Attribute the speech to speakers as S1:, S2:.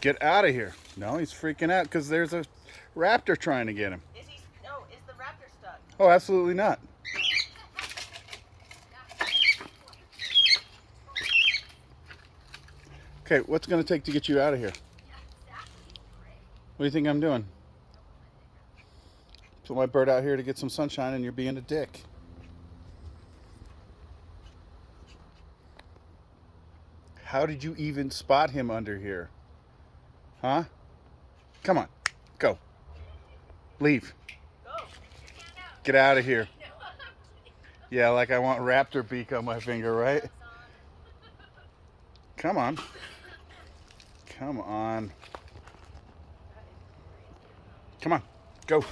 S1: Get out of here. No, he's freaking out because there's a raptor trying to get him.
S2: Is he? No, is the raptor stuck?
S1: Oh, absolutely not. Okay, what's it going to take to get you out of here? What do you think I'm doing? Put my bird out here to get some sunshine and you're being a dick. How did you even spot him under here? Huh? Come on. Go. Leave.
S2: Go.
S1: Get out of here. Yeah, like I want raptor beak on my finger, right? Come on. Come on. Come on. Go.